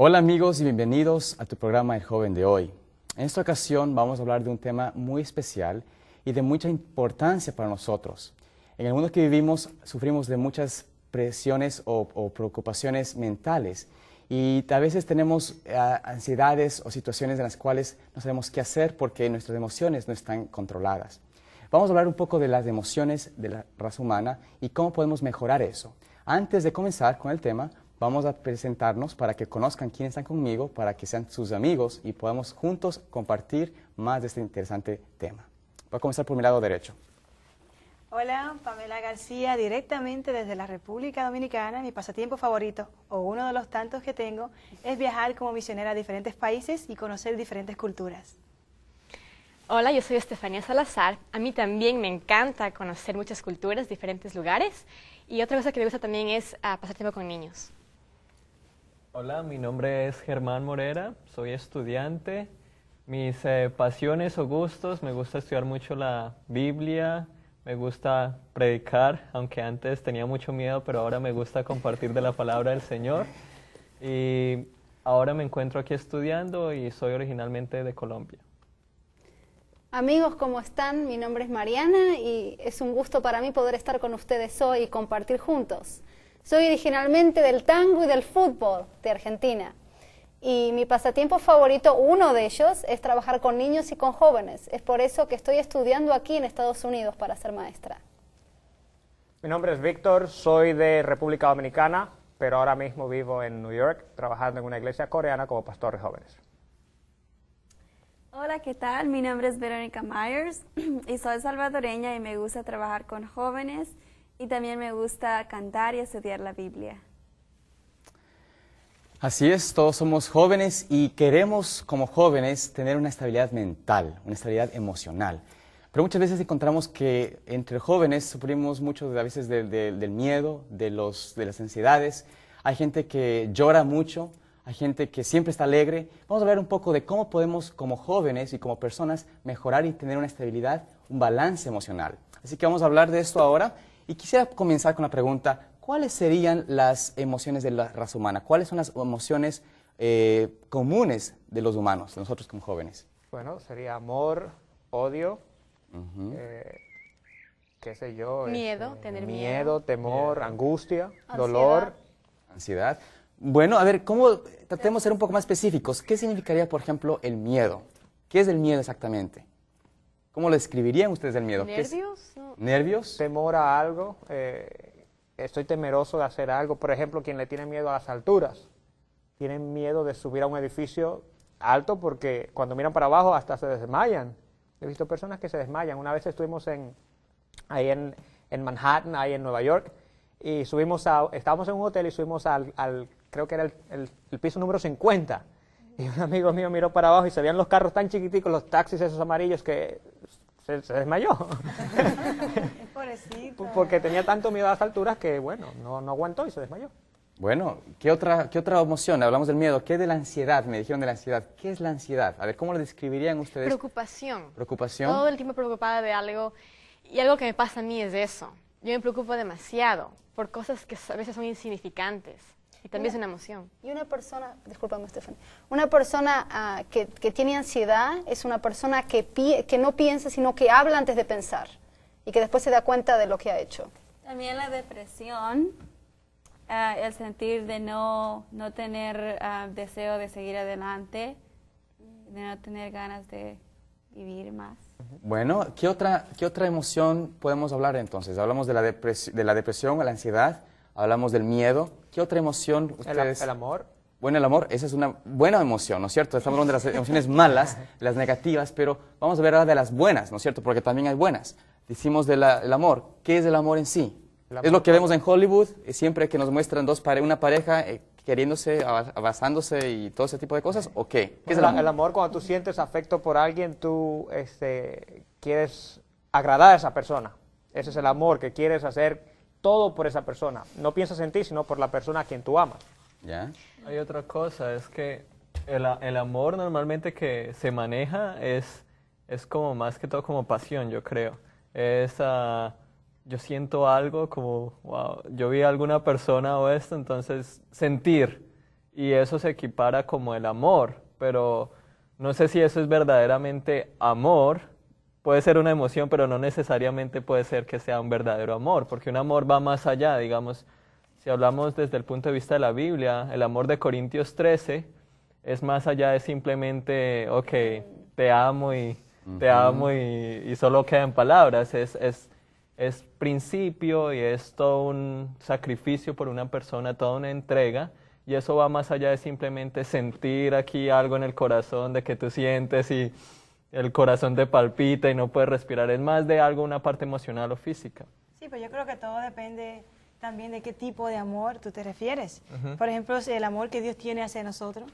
Hola amigos y bienvenidos a tu programa El Joven de Hoy. En esta ocasión vamos a hablar de un tema muy especial y de mucha importancia para nosotros. En el mundo que vivimos sufrimos de muchas presiones o preocupaciones mentales y a veces tenemos ansiedades o situaciones en las cuales no sabemos qué hacer porque nuestras emociones no están controladas. Vamos a hablar un poco de las emociones de la raza humana y cómo podemos mejorar eso. Antes de comenzar con el tema, vamos a presentarnos para que conozcan quiénes están conmigo, para que sean sus amigos y podamos juntos compartir más de este interesante tema. Voy a comenzar por mi lado derecho. Hola, Pamela García, directamente desde la República Dominicana. Mi pasatiempo favorito, o uno de los tantos que tengo, es viajar como misionera a diferentes países y conocer diferentes culturas. Hola, yo soy Estefanía Salazar. A mí también me encanta conocer muchas culturas, diferentes lugares. Y otra cosa que me gusta también es pasar tiempo con niños. Hola, mi nombre es Germán Morera, soy estudiante. Mis pasiones o gustos, me gusta estudiar mucho la Biblia, me gusta predicar, aunque antes tenía mucho miedo, pero ahora me gusta compartir de la palabra del Señor. Y ahora me encuentro aquí estudiando y soy originalmente de Colombia. Amigos, ¿cómo están? Mi nombre es Mariana y es un gusto para mí poder estar con ustedes hoy y compartir juntos. Soy originalmente del tango y del fútbol de Argentina. Y mi pasatiempo favorito, uno de ellos, es trabajar con niños y con jóvenes. Es por eso que estoy estudiando aquí en Estados Unidos para ser maestra. Mi nombre es Víctor, soy de República Dominicana, pero ahora mismo vivo en New York, trabajando en una iglesia coreana como pastor de jóvenes. Hola, ¿qué tal? Mi nombre es Verónica Myers y soy salvadoreña y me gusta trabajar con jóvenes y también me gusta cantar y estudiar la Biblia. Así es, todos somos jóvenes y queremos como jóvenes tener una estabilidad mental, una estabilidad emocional. Pero muchas veces encontramos que entre jóvenes sufrimos mucho a veces del miedo, de las ansiedades. Hay gente que llora mucho, hay gente que siempre está alegre. Vamos a hablar un poco de cómo podemos como jóvenes y como personas mejorar y tener una estabilidad, un balance emocional. Así que vamos a hablar de esto ahora y quisiera comenzar con la pregunta: ¿cuáles serían las emociones de la raza humana? ¿Cuáles son las emociones comunes de los humanos, de nosotros como jóvenes? Bueno, sería amor, odio, qué sé yo. Miedo, tener miedo. Miedo, temor, angustia, Ansiedad. dolor. Ansiedad. Bueno, a ver, tratemos de ser un poco más específicos. ¿Qué significaría, por ejemplo, el miedo? ¿Qué es el miedo exactamente? ¿Cómo lo describirían ustedes el miedo? ¿Nervios? No. ¿Nervios? Temor a algo, estoy temeroso de hacer algo. Por ejemplo, quien le tiene miedo a las alturas, tienen miedo de subir a un edificio alto porque cuando miran para abajo hasta se desmayan. He visto personas que se desmayan. Una vez estuvimos ahí en Manhattan, ahí en Nueva York, y estábamos en un hotel y subimos creo que era el piso número 50. Y un amigo mío miró para abajo y se veían los carros tan chiquiticos, los taxis esos amarillos, que se desmayó. Pobrecito. Porque tenía tanto miedo a las alturas que, bueno, no aguantó y se desmayó. Bueno, ¿qué otra emoción? Hablamos del miedo. ¿Qué de la ansiedad? Me dijeron de la ansiedad. ¿Qué es la ansiedad? A ver, ¿cómo lo describirían ustedes? Preocupación. ¿Preocupación? Todo el tiempo preocupada de algo. Y algo que me pasa a mí es eso. Yo me preocupo demasiado por cosas que a veces son insignificantes. Y también es una emoción. Y una persona, discúlpame, Stephanie, una persona que tiene ansiedad es una persona que no piensa, sino que habla antes de pensar y que después se da cuenta de lo que ha hecho. También la depresión, el sentir de no tener deseo de seguir adelante, de no tener ganas de vivir más. Bueno, ¿qué otra emoción podemos hablar entonces? Hablamos de la depresión, la ansiedad, hablamos del miedo. ¿Qué otra emoción ustedes? El amor. Bueno, el amor, esa es una buena emoción, ¿no es cierto? Estamos hablando de las emociones malas, las negativas, pero vamos a ver ahora de las buenas, ¿no es cierto? Porque también hay buenas. Decimos del amor. ¿Qué es el amor en sí? ¿Es lo que vemos en Hollywood? Siempre que nos muestran una pareja queriéndose, abrazándose y todo ese tipo de cosas, ¿o qué? ¿Qué es el amor? El amor, cuando tú sientes afecto por alguien, tú quieres agradar a esa persona. Ese es el amor, que quieres hacer todo por esa persona. No piensas en ti, sino por la persona a quien tú amas. ¿Ya? Hay otra cosa, es que el amor normalmente que se maneja es como más que todo como pasión, yo creo. Yo siento algo como, wow, yo vi a alguna persona o esto, entonces sentir. y eso se equipara como el amor, pero no sé si eso es verdaderamente amor. Puede ser una emoción, pero no necesariamente puede ser que sea un verdadero amor, porque un amor va más allá, digamos, si hablamos desde el punto de vista de la Biblia, el amor de Corintios 13 es más allá de simplemente, ok, te amo y solo quedan palabras, es principio y es todo un sacrificio por una persona, toda una entrega, y eso va más allá de simplemente sentir aquí algo en el corazón, de que tú sientes y el corazón te palpita y no puedes respirar, es más de algo, una parte emocional o física. Sí, pues yo creo que todo depende también de qué tipo de amor tú te refieres. Por ejemplo, el amor que Dios tiene hacia nosotros,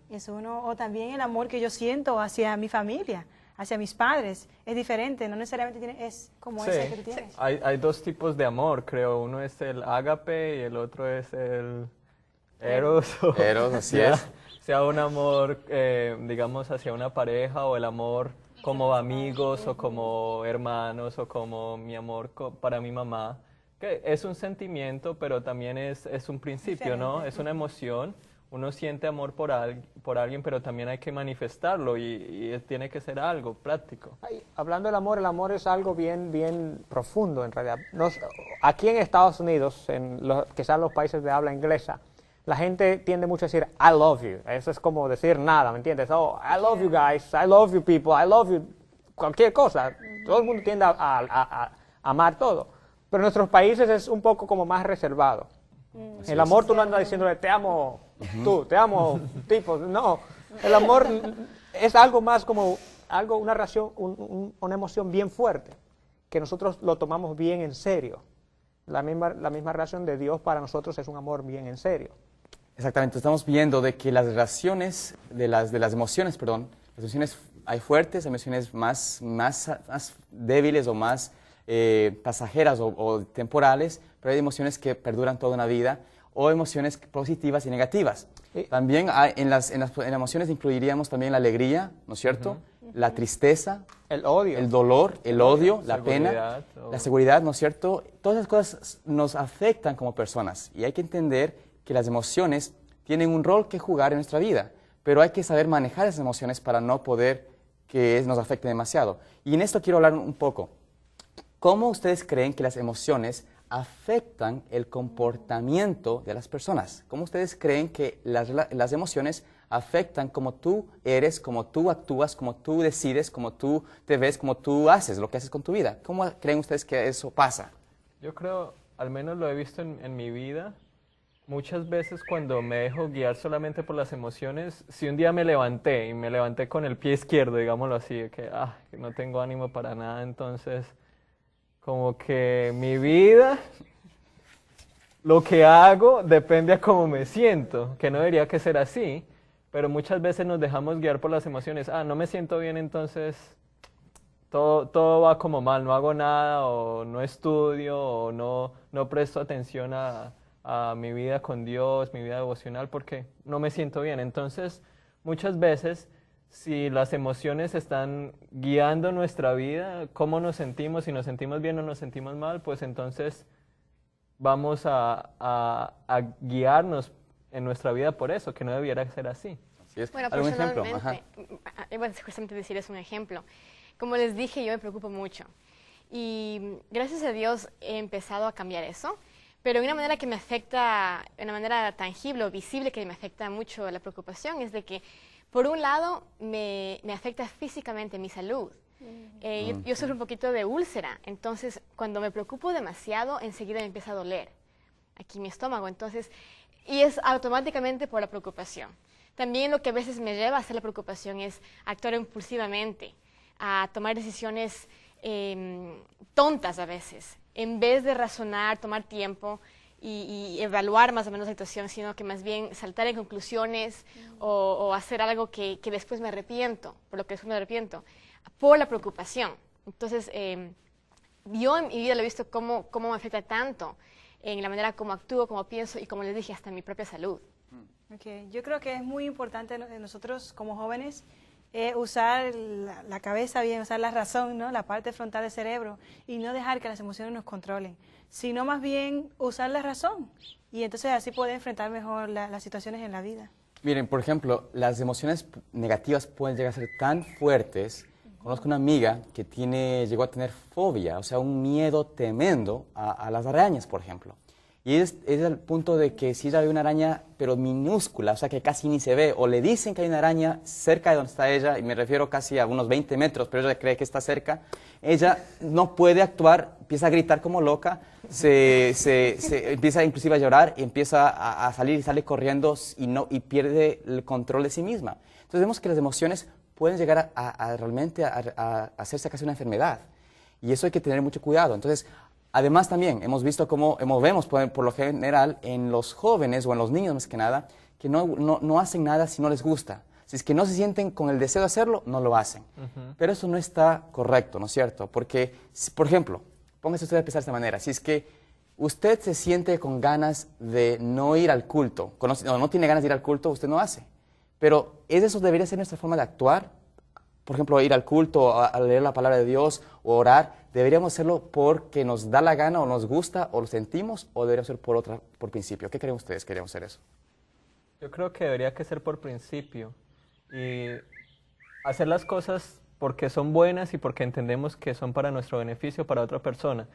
es uno, o también el amor que yo siento hacia mi familia, hacia mis padres, es diferente, no necesariamente es como ese que tú tienes. Hay dos tipos de amor, creo, uno es el ágape y el otro es el eros. Eros, así es. Sea un amor, digamos, hacia una pareja o el amor como amigos o como hermanos o como mi amor para mi mamá, que es un sentimiento, pero también es un principio, ¿no? Es una emoción. Uno siente amor por alguien, pero también hay que manifestarlo y tiene que ser algo práctico. Hablando del amor, el amor es algo bien, bien profundo en realidad. Aquí en Estados Unidos, quizás los países de habla inglesa, la gente tiende mucho a decir, I love you. Eso es como decir nada, ¿me entiendes? Oh, I love you guys, I love you people, I love you, cualquier cosa. Todo el mundo tiende a amar todo. Pero en nuestros países es un poco como más reservado. El amor tú no andas diciéndole, te amo tú, te amo tipo. No, el amor es algo más como una reacción, una emoción bien fuerte, que nosotros lo tomamos bien en serio. La misma reacción de Dios para nosotros es un amor bien en serio. Exactamente, estamos viendo de que las relaciones de las emociones, las emociones hay fuertes, emociones más débiles o más pasajeras o temporales, pero hay emociones que perduran toda una vida, o emociones positivas y negativas. También en las emociones incluiríamos también la alegría, ¿no es cierto? La tristeza, el odio, el dolor, el odio, la pena, la seguridad, ¿no es cierto? Todas esas cosas nos afectan como personas y hay que entender que las emociones tienen un rol que jugar en nuestra vida, pero hay que saber manejar esas emociones para no poder que nos afecten demasiado. Y en esto quiero hablar un poco. ¿Cómo ustedes creen que las emociones afectan el comportamiento de las personas? ¿Cómo ustedes creen que las emociones afectan cómo tú eres, cómo tú actúas, cómo tú decides, cómo tú te ves, cómo tú haces, lo que haces con tu vida? ¿Cómo creen ustedes que eso pasa? Yo creo, al menos lo he visto en mi vida, muchas veces cuando me dejo guiar solamente por las emociones, si un día me levanté con el pie izquierdo, digámoslo así, que no tengo ánimo para nada, entonces como que mi vida, lo que hago depende a cómo me siento, que no debería que ser así, pero muchas veces nos dejamos guiar por las emociones. No me siento bien, entonces todo va como mal, no hago nada, o no estudio, o no presto atención a mi vida con Dios, mi vida devocional, porque no me siento bien. Entonces, muchas veces, si las emociones están guiando nuestra vida, cómo nos sentimos, si nos sentimos bien o nos sentimos mal, pues entonces vamos a guiarnos en nuestra vida por eso, que no debiera ser así. Así es. Bueno, ¿Algún ejemplo? personalmente, justamente decir es un ejemplo. Como les dije, yo me preocupo mucho. Y gracias a Dios he empezado a cambiar eso. Pero una manera que me afecta, una manera tangible o visible que me afecta mucho la preocupación es de que, por un lado, me afecta físicamente mi salud. Yo sufro un poquito de úlcera, entonces cuando me preocupo demasiado, enseguida me empieza a doler aquí mi estómago, entonces, y es automáticamente por la preocupación. También lo que a veces me lleva a hacer la preocupación es actuar impulsivamente, a tomar decisiones tontas a veces, en vez de razonar, tomar tiempo y evaluar más o menos la situación, sino que más bien saltar en conclusiones o hacer algo que después me arrepiento, por lo que después me arrepiento, por la preocupación. Entonces, yo en mi vida lo he visto cómo me afecta tanto en la manera como actúo, como pienso y, como les dije, hasta en mi propia salud. Okay. Yo creo que es muy importante nosotros como jóvenes usar la cabeza bien, usar la razón, ¿no? La parte frontal del cerebro, y no dejar que las emociones nos controlen, sino más bien usar la razón, y entonces así poder enfrentar mejor las situaciones en la vida. Miren, por ejemplo, las emociones negativas pueden llegar a ser tan fuertes. Conozco una amiga que llegó a tener fobia, o sea, un miedo tremendo a las arañas, por ejemplo. Y es al punto de que si ella ve una araña, pero minúscula, o sea, que casi ni se ve, o le dicen que hay una araña cerca de donde está ella, y me refiero casi a unos 20 metros, pero ella cree que está cerca, ella no puede actuar, empieza a gritar como loca, empieza inclusive a llorar, y empieza a salir y sale corriendo y pierde el control de sí misma. Entonces vemos que las emociones pueden llegar realmente a hacerse casi una enfermedad, y eso hay que tener mucho cuidado. Entonces, además también vemos por lo general en los jóvenes o en los niños más que nada, que no hacen nada si no les gusta. Si es que no se sienten con el deseo de hacerlo, no lo hacen. Pero eso no está correcto, ¿no es cierto? Porque, por ejemplo, póngase usted a pensar de esta manera, si es que usted se siente con ganas de no ir al culto, no tiene ganas de ir al culto, usted no hace. Pero eso debería ser nuestra forma de actuar. Por ejemplo, ir al culto, a leer la palabra de Dios o orar, ¿deberíamos hacerlo porque nos da la gana o nos gusta o lo sentimos, o deberíamos ser por principio? ¿Qué creen ustedes que deberíamos hacer eso? Yo creo que debería que ser por principio y hacer las cosas porque son buenas y porque entendemos que son para nuestro beneficio, para otra persona.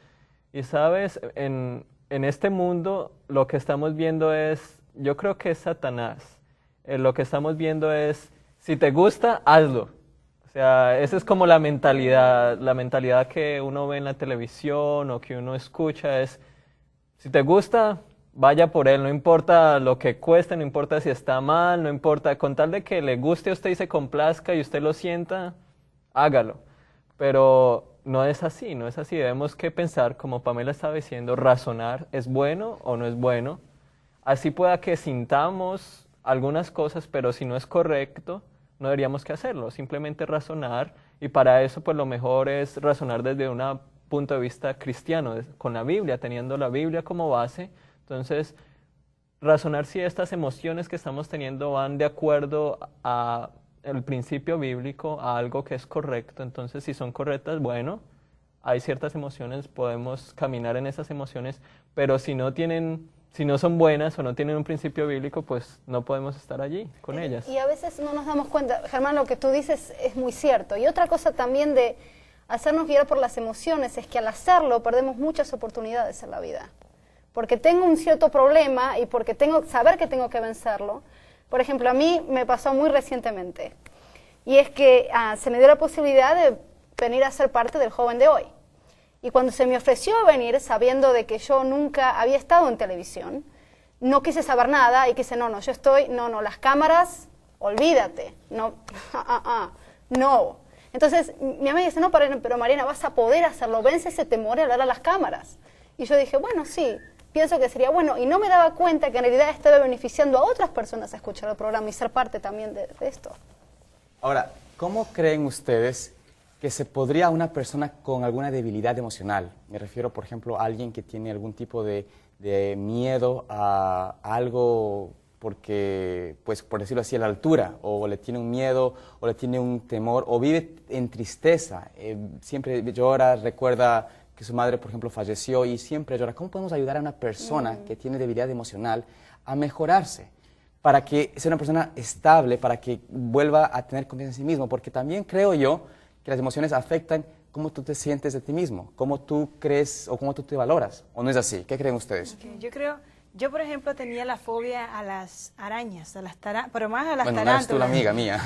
Y sabes, en este mundo lo que estamos viendo yo creo que es Satanás. Lo que estamos viendo es, si te gusta, hazlo. O sea, esa es como la mentalidad que uno ve en la televisión o que uno escucha es, si te gusta, vaya por él, no importa lo que cueste, no importa si está mal, no importa, con tal de que le guste a usted y se complazca y usted lo sienta, hágalo. Pero no es así, debemos que pensar, como Pamela estaba diciendo, razonar, ¿es bueno o no es bueno? Así pueda que sintamos algunas cosas, pero si no es correcto, no deberíamos que hacerlo, simplemente razonar, y para eso pues lo mejor es razonar desde un punto de vista cristiano, con la Biblia, teniendo la Biblia como base. Entonces, razonar si estas emociones que estamos teniendo van de acuerdo al principio bíblico, a algo que es correcto. Entonces, si son correctas, bueno, hay ciertas emociones, podemos caminar en esas emociones, pero si no son buenas o no tienen un principio bíblico, pues no podemos estar allí con ellas. Y a veces no nos damos cuenta, Germán, lo que tú dices es muy cierto. Y otra cosa también de hacernos guiar por las emociones es que al hacerlo perdemos muchas oportunidades en la vida. Porque tengo un cierto problema y porque saber que tengo que vencerlo. Por ejemplo, a mí me pasó muy recientemente. Y es que se me dio la posibilidad de venir a ser parte del Joven de Hoy. Y cuando se me ofreció venir, sabiendo de que yo nunca había estado en televisión, no quise saber nada y quise, las cámaras, olvídate, no. Entonces mi amiga dice, no, pero Mariana, vas a poder hacerlo, vence ese temor de hablar a las cámaras. Y yo dije, bueno, sí, pienso que sería bueno. Y no me daba cuenta que en realidad estaba beneficiando a otras personas a escuchar el programa y ser parte también de esto. Ahora, ¿cómo creen ustedes que se podría una persona con alguna debilidad emocional? Me refiero, por ejemplo, a alguien que tiene algún tipo de miedo a algo porque, pues, por decirlo así, a la altura, o le tiene un miedo, o le tiene un temor, o vive en tristeza, siempre llora, recuerda que su madre, por ejemplo, falleció y siempre llora. ¿Cómo podemos ayudar a una persona que tiene debilidad emocional a mejorarse? Para que sea una persona estable, para que vuelva a tener confianza en sí mismo, porque también creo yo que las emociones afectan cómo tú te sientes de ti mismo, cómo tú crees o cómo tú te valoras. ¿O no es así? ¿Qué creen ustedes? Okay. Yo por ejemplo tenía la fobia a las arañas, pero más a las tarántulas. Bueno, no eres tú la amiga mía.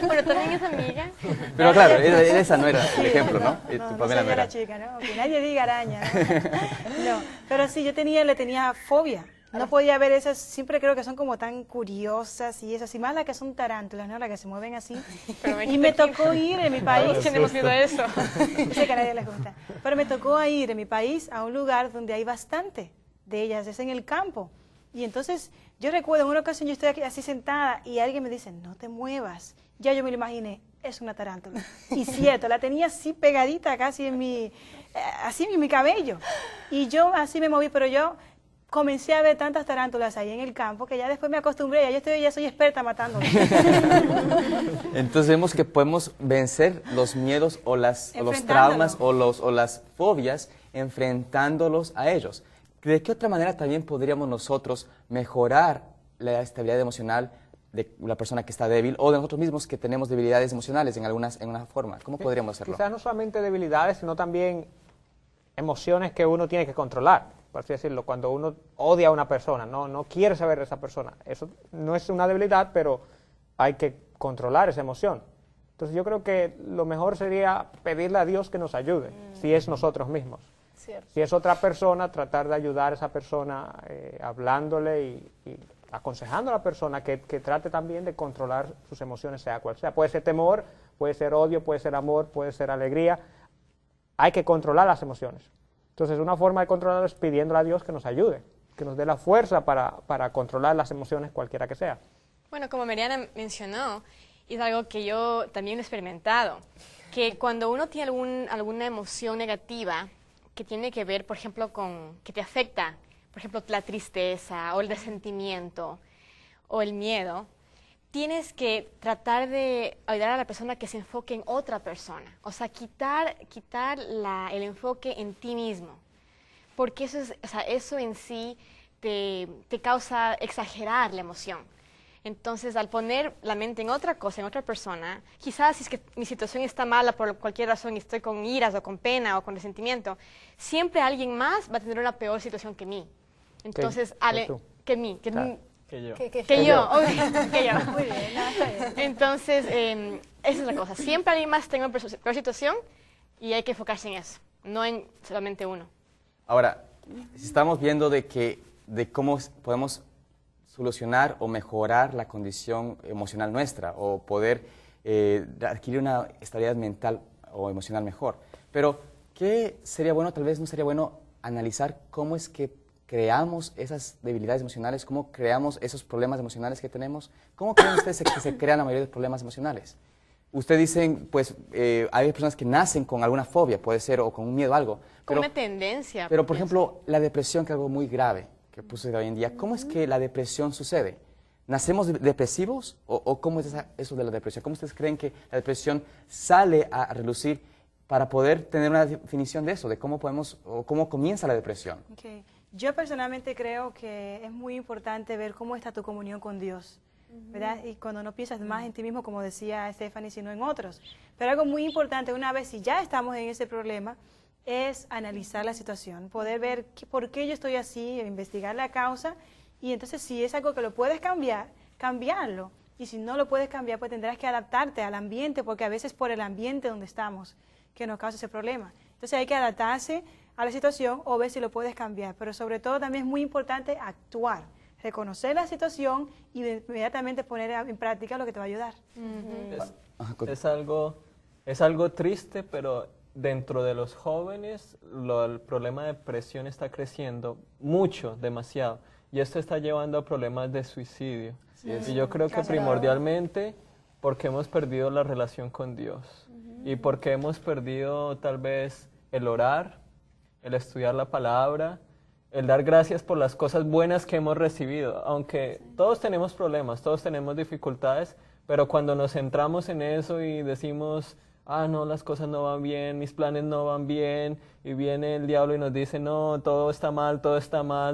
Bueno, también es amiga. Pero claro, esa no era el ejemplo, ¿no? No soy yo la chica, ¿no? Que nadie diga araña, ¿no? No, pero sí, le tenía fobia. No podía ver esas, siempre creo que son como tan curiosas y esas, y más las que son tarántulas, ¿no? Las que se mueven así. Y me tocó ir en mi país. Tenemos miedo a eso. Sé que a nadie les gusta. Pero me tocó ir en mi país a un lugar donde hay bastante de ellas, es en el campo. Y entonces, yo recuerdo en una ocasión yo estoy aquí así sentada y alguien me dice, no te muevas. Ya yo me lo imaginé, es una tarántula. Y cierto, la tenía así pegadita casi en mi cabello. Y yo así me moví, pero yo comencé a ver tantas tarántulas ahí en el campo que ya después me acostumbré, ya soy experta matándolas. Entonces vemos que podemos vencer los miedos o los traumas o las fobias enfrentándolos a ellos. ¿De qué otra manera también podríamos nosotros mejorar la estabilidad emocional de la persona que está débil o de nosotros mismos que tenemos debilidades emocionales en una forma? ¿Cómo podríamos hacerlo? Quizás no solamente debilidades, sino también emociones que uno tiene que controlar, por así decirlo. Cuando uno odia a una persona, no quiere saber de esa persona, eso no es una debilidad, pero hay que controlar esa emoción. Entonces yo creo que lo mejor sería pedirle a Dios que nos ayude, si es nosotros mismos. Cierto. Si es otra persona, tratar de ayudar a esa persona hablándole y aconsejando a la persona que trate también de controlar sus emociones, sea cual sea. Puede ser temor, puede ser odio, puede ser amor, puede ser alegría. Hay que controlar las emociones. Entonces, una forma de controlarlo es pidiéndole a Dios que nos ayude, que nos dé la fuerza para controlar las emociones cualquiera que sea. Bueno, como Mariana mencionó, es algo que yo también he experimentado, que cuando uno tiene alguna emoción negativa que tiene que ver, por ejemplo, que te afecta, por ejemplo, la tristeza o el resentimiento o el miedo, tienes que tratar de ayudar a la persona que se enfoque en otra persona. O sea, quitar el enfoque en ti mismo. Porque eso en sí te causa exagerar la emoción. Entonces, al poner la mente en otra cosa, en otra persona, quizás si es que mi situación está mala por cualquier razón y estoy con iras o con pena o con resentimiento, siempre alguien más va a tener una peor situación que mí. Entonces, que mí. Que yo. Que yo. Muy bien, está bien. Entonces, esa es la cosa. Siempre alguien más tenga una peor situación y hay que enfocarse en eso, no en solamente uno. Ahora, si estamos viendo de cómo podemos solucionar o mejorar la condición emocional nuestra o poder adquirir una estabilidad mental o emocional mejor. Pero, ¿qué sería bueno? Tal vez no sería bueno analizar cómo es que creamos esas debilidades emocionales, cómo creamos esos problemas emocionales que tenemos. ¿Cómo creen ustedes que se crean la mayoría de los problemas emocionales? Ustedes dicen, pues, hay personas que nacen con alguna fobia, puede ser, o con un miedo a algo. Con una tendencia. Pero, por ejemplo, la depresión, que es algo muy grave que sucede hoy en día. ¿Cómo es que la depresión sucede? ¿Nacemos depresivos o cómo es eso de la depresión? ¿Cómo ustedes creen que la depresión sale a relucir para poder tener una definición de eso, de cómo podemos o cómo comienza la depresión? Okay. Yo personalmente creo que es muy importante ver cómo está tu comunión con Dios, ¿verdad? Y cuando no piensas más en ti mismo, como decía Stephanie, sino en otros. Pero algo muy importante, una vez si ya estamos en ese problema, es analizar la situación, poder ver por qué yo estoy así, investigar la causa, y entonces si es algo que lo puedes cambiar, cambiarlo. Y si no lo puedes cambiar, pues tendrás que adaptarte al ambiente, porque a veces por el ambiente donde estamos que nos causa ese problema. Entonces hay que adaptarse a la situación o ver si lo puedes cambiar. Pero sobre todo también es muy importante actuar, reconocer la situación y inmediatamente poner en práctica lo que te va a ayudar. Es algo triste, pero dentro de los jóvenes el problema de depresión está creciendo mucho, demasiado. Y esto está llevando a problemas de suicidio. Y yo creo que primordialmente porque hemos perdido la relación con Dios. Y porque hemos perdido tal vez el orar, el estudiar la palabra, el dar gracias por las cosas buenas que hemos recibido. Aunque todos tenemos problemas, todos tenemos dificultades, pero cuando nos centramos en eso y decimos, no, las cosas no van bien, mis planes no van bien, y viene el diablo y nos dice, no, todo está mal,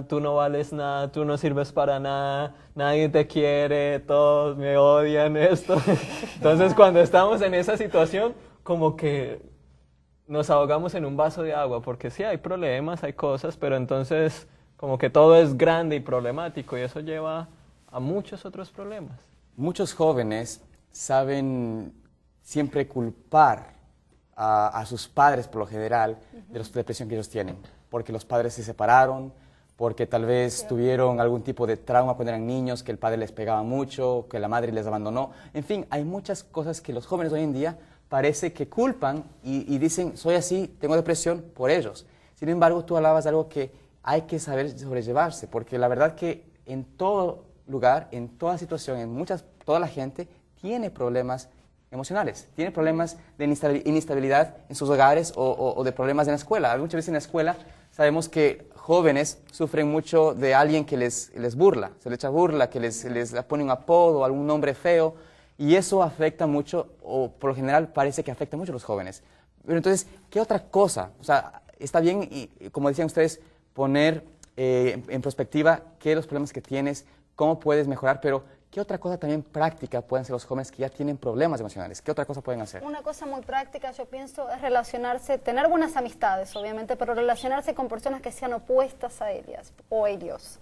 tú no vales nada, tú no sirves para nada, nadie te quiere, todos me odian, esto. Entonces, cuando estamos en esa situación, como que nos ahogamos en un vaso de agua, porque sí, hay problemas, hay cosas, pero entonces como que todo es grande y problemático, y eso lleva a muchos otros problemas. Muchos jóvenes saben siempre culpar a sus padres, por lo general, de la depresión que ellos tienen, porque los padres se separaron, porque tal vez tuvieron algún tipo de trauma cuando eran niños, que el padre les pegaba mucho, que la madre les abandonó. En fin, hay muchas cosas que los jóvenes hoy en día parece que culpan y dicen, soy así, tengo depresión por ellos. Sin embargo, tú hablabas de algo que hay que saber sobrellevarse, porque la verdad que en todo lugar, en toda situación, toda la gente tiene problemas emocionales, tiene problemas de inestabilidad en sus hogares o de problemas en la escuela. Muchas veces en la escuela sabemos que jóvenes sufren mucho de alguien que les burla, se les echa burla, que les pone un apodo, algún nombre feo, y eso afecta mucho, o por lo general parece que afecta mucho a los jóvenes. Pero entonces, ¿qué otra cosa? O sea, está bien, y como decían ustedes, poner en perspectiva qué los problemas que tienes, cómo puedes mejorar, pero ¿qué otra cosa también práctica pueden hacer los jóvenes que ya tienen problemas emocionales? ¿Qué otra cosa pueden hacer? Una cosa muy práctica, yo pienso, es relacionarse, tener buenas amistades, obviamente, pero relacionarse con personas que sean opuestas a ellas o ellos.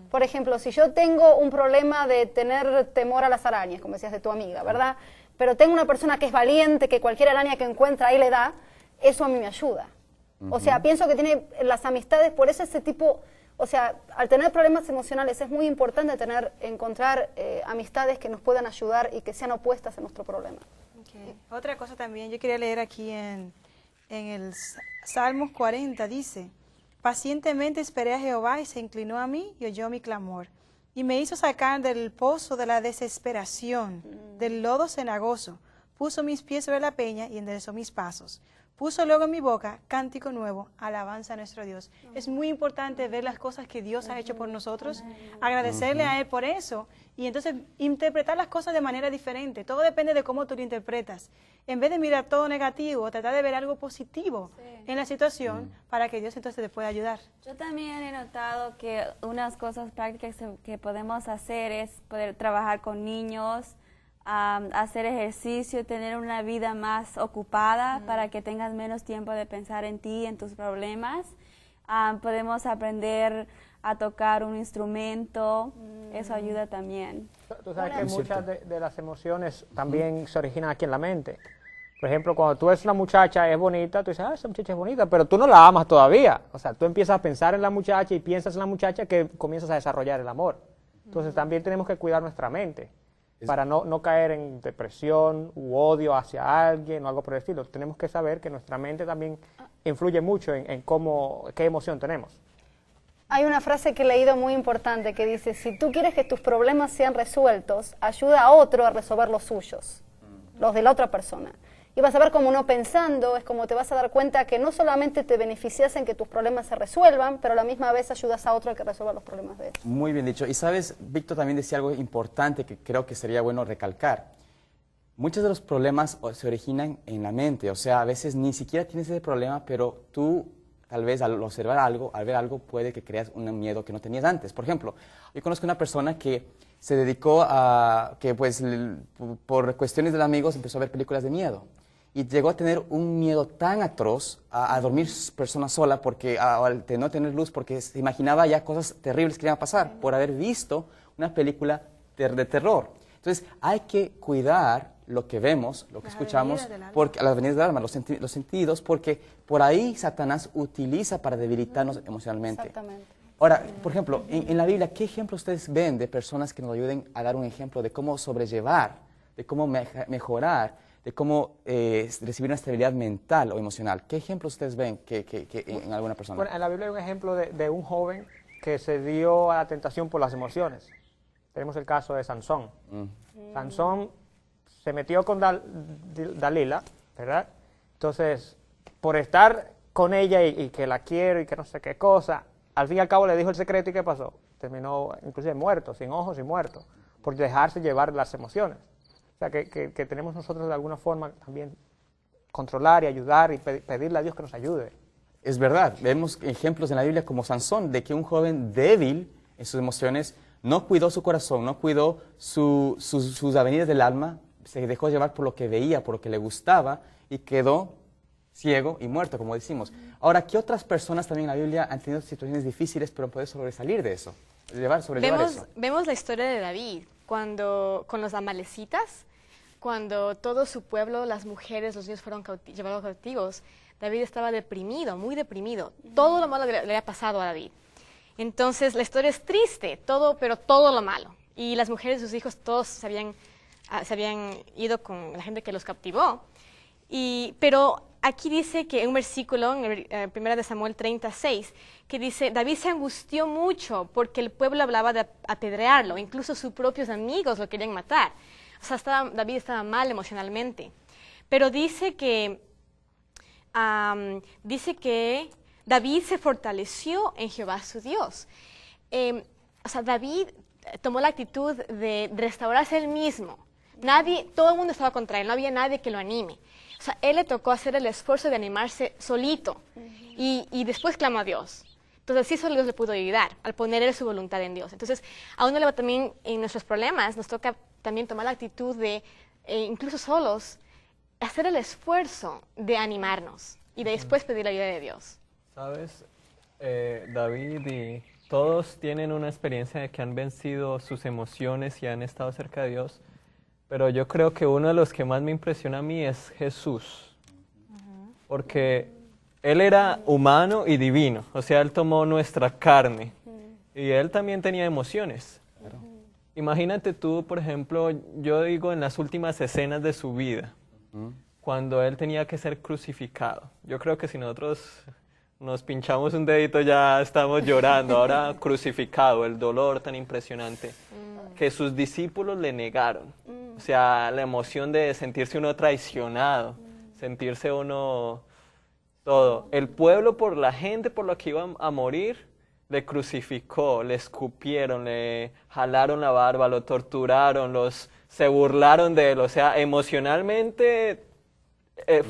Por ejemplo, si yo tengo un problema de tener temor a las arañas, como decías de tu amiga, ¿verdad? Pero tengo una persona que es valiente, que cualquier araña que encuentra ahí le da, eso a mí me ayuda. O sea, pienso que tiene las amistades, por eso ese tipo... O sea, al tener problemas emocionales es muy importante encontrar amistades que nos puedan ayudar y que sean opuestas a nuestro problema. Okay. Otra cosa también, yo quería leer aquí en el Salmos 40, dice: pacientemente esperé a Jehová y se inclinó a mí y oyó mi clamor. Y me hizo sacar del pozo de la desesperación, del lodo cenagoso. Puso mis pies sobre la peña y enderezó mis pasos. Puso luego en mi boca cántico nuevo, alabanza a nuestro Dios. Es muy importante ver las cosas que Dios ha hecho por nosotros, agradecerle a Él por eso y entonces interpretar las cosas de manera diferente. Todo depende de cómo tú lo interpretas. En vez de mirar todo negativo, tratar de ver algo positivo en la situación para que Dios entonces te pueda ayudar. Yo también he notado que unas cosas prácticas que podemos hacer es poder trabajar con niños, hacer ejercicio, tener una vida más ocupada para que tengas menos tiempo de pensar en ti, en tus problemas. Podemos aprender a tocar un instrumento, eso ayuda también. Tú sabes que muchas de las emociones también se originan aquí en la mente. Por ejemplo, cuando tú ves una muchacha, es bonita, tú dices, esa muchacha es bonita, pero tú no la amas todavía. O sea, tú empiezas a pensar en la muchacha y piensas en la muchacha que comienzas a desarrollar el amor. Entonces también tenemos que cuidar nuestra mente para no caer en depresión u odio hacia alguien o algo por el estilo. Tenemos que saber que nuestra mente también influye mucho en qué emoción tenemos. Hay una frase que he leído muy importante que dice: si tú quieres que tus problemas sean resueltos, ayuda a otro a resolver los suyos, los de la otra persona. Y vas a ver cómo no pensando, es como te vas a dar cuenta que no solamente te beneficias en que tus problemas se resuelvan, pero a la misma vez ayudas a otro a que resuelva los problemas de él. Muy bien dicho. Y sabes, Víctor también decía algo importante que creo que sería bueno recalcar. Muchos de los problemas se originan en la mente, o sea, a veces ni siquiera tienes ese problema, pero tú tal vez al observar algo, al ver algo, puede que creas un miedo que no tenías antes. Por ejemplo, yo conozco una persona que se dedicó a, que pues por cuestiones de amigos empezó a ver películas de miedo. Y llegó a tener un miedo tan atroz a dormir persona sola, porque al no tener luz, porque se imaginaba ya cosas terribles que iban a pasar por haber visto una película de terror. Entonces hay que cuidar lo que vemos, lo que escuchamos, porque las avenidas del alma, los sentidos, porque por ahí Satanás utiliza para debilitarnos emocionalmente. Exactamente. Ahora, por ejemplo, en la Biblia, ¿qué ejemplos ustedes ven de personas que nos ayuden a dar un ejemplo de cómo sobrellevar, de cómo mejorar, de cómo recibir una estabilidad mental o emocional? ¿Qué ejemplos ustedes ven que en alguna persona? Bueno, en la Biblia hay un ejemplo de un joven que se dio a la tentación por las emociones. Tenemos el caso de Sansón. Sansón se metió con Dalila, ¿verdad? Entonces, por estar con ella y que la quiero y que no sé qué cosa, al fin y al cabo le dijo el secreto y ¿qué pasó? Terminó inclusive muerto, sin ojos y muerto, por dejarse llevar las emociones. O sea, que tenemos nosotros de alguna forma también controlar y ayudar y pedirle a Dios que nos ayude. Es verdad, vemos ejemplos en la Biblia como Sansón, de que un joven débil en sus emociones no cuidó su corazón, no cuidó sus avenidas del alma, se dejó llevar por lo que veía, por lo que le gustaba y quedó ciego y muerto, como decimos. Ahora, ¿qué otras personas también en la Biblia han tenido situaciones difíciles pero han podido sobresalir de eso? Sobrellevar eso. Vemos la historia de David, con los amalecitas, cuando todo su pueblo, las mujeres, los niños fueron llevados cautivos. David estaba deprimido, muy deprimido. Todo lo malo le había pasado a David. Entonces, la historia es triste, pero todo lo malo. Y las mujeres y sus hijos todos se habían ido con la gente que los captivó. Pero aquí dice que en un versículo, en 1 de Samuel 36, que dice, David se angustió mucho porque el pueblo hablaba de apedrearlo, incluso sus propios amigos lo querían matar. O sea, David estaba mal emocionalmente. Pero dice que David se fortaleció en Jehová su Dios. David tomó la actitud de restaurarse él mismo. Todo el mundo estaba contra él, no había nadie que lo anime. Él le tocó hacer el esfuerzo de animarse solito y después clamó a Dios. Entonces, sí, solo Dios le pudo ayudar al poner él su voluntad en Dios. Entonces, a uno le va también en nuestros problemas, nos toca también tomar la actitud de, incluso solos, hacer el esfuerzo de animarnos y de después pedir la ayuda de Dios. ¿Sabes? David y todos tienen una experiencia de que han vencido sus emociones y han estado cerca de Dios, pero yo creo que uno de los que más me impresiona a mí es Jesús, porque Él era humano y divino, o sea, Él tomó nuestra carne y Él también tenía emociones. Imagínate tú, por ejemplo, yo digo en las últimas escenas de su vida, cuando Él tenía que ser crucificado. Yo creo que si nosotros nos pinchamos un dedito ya estamos llorando, ahora crucificado, el dolor tan impresionante, que sus discípulos le negaron. O sea, la emoción de sentirse uno traicionado, sentirse uno todo. El pueblo, por la gente por la que iban a morir, le crucificó, le escupieron, le jalaron la barba, lo torturaron, se burlaron de él. O sea, emocionalmente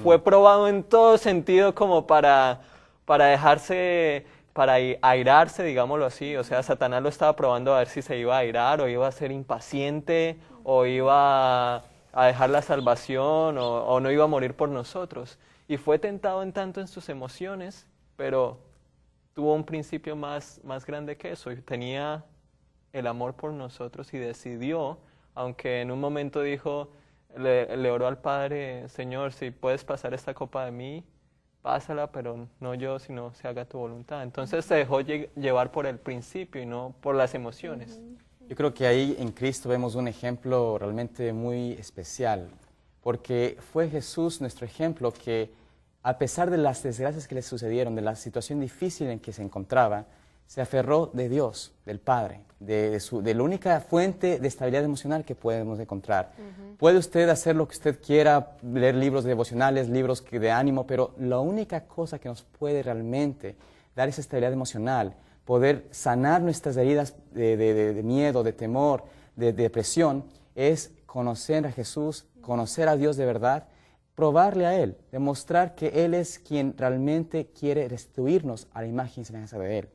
fue probado en todo sentido como para dejarse, para airarse, digámoslo así. O sea, Satanás lo estaba probando a ver si se iba a airar o iba a ser impaciente o iba a dejar la salvación o no iba a morir por nosotros. Y fue tentado en tanto en sus emociones, pero tuvo un principio más grande que eso. Y tenía el amor por nosotros y decidió, aunque en un momento dijo, le oró al Padre, Señor, si puedes pasar esta copa de mí, pásala, pero no yo, sino se haga tu voluntad. Entonces se dejó llevar por el principio y no por las emociones. Yo creo que ahí en Cristo vemos un ejemplo realmente muy especial, porque fue Jesús nuestro ejemplo que, a pesar de las desgracias que le sucedieron, de la situación difícil en que se encontraba, se aferró de Dios, del Padre, de la única fuente de estabilidad emocional que podemos encontrar. Puede usted hacer lo que usted quiera, leer libros devocionales, libros de ánimo, pero la única cosa que nos puede realmente dar esa estabilidad emocional, poder sanar nuestras heridas de miedo, de temor, de depresión, es conocer a Jesús, conocer a Dios de verdad, probarle a Él, demostrar que Él es quien realmente quiere restituirnos a la imagen y semejanza de Él.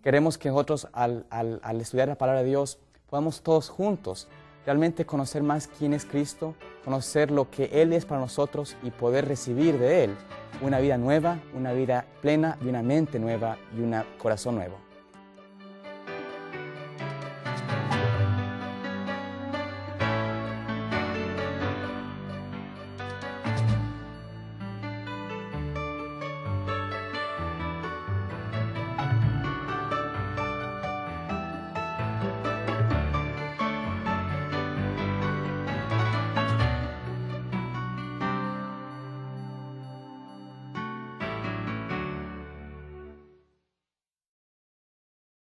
Queremos que nosotros, al estudiar la palabra de Dios, podamos todos juntos realmente conocer más quién es Cristo, conocer lo que Él es para nosotros y poder recibir de Él una vida nueva, una vida plena y una mente nueva y un corazón nuevo.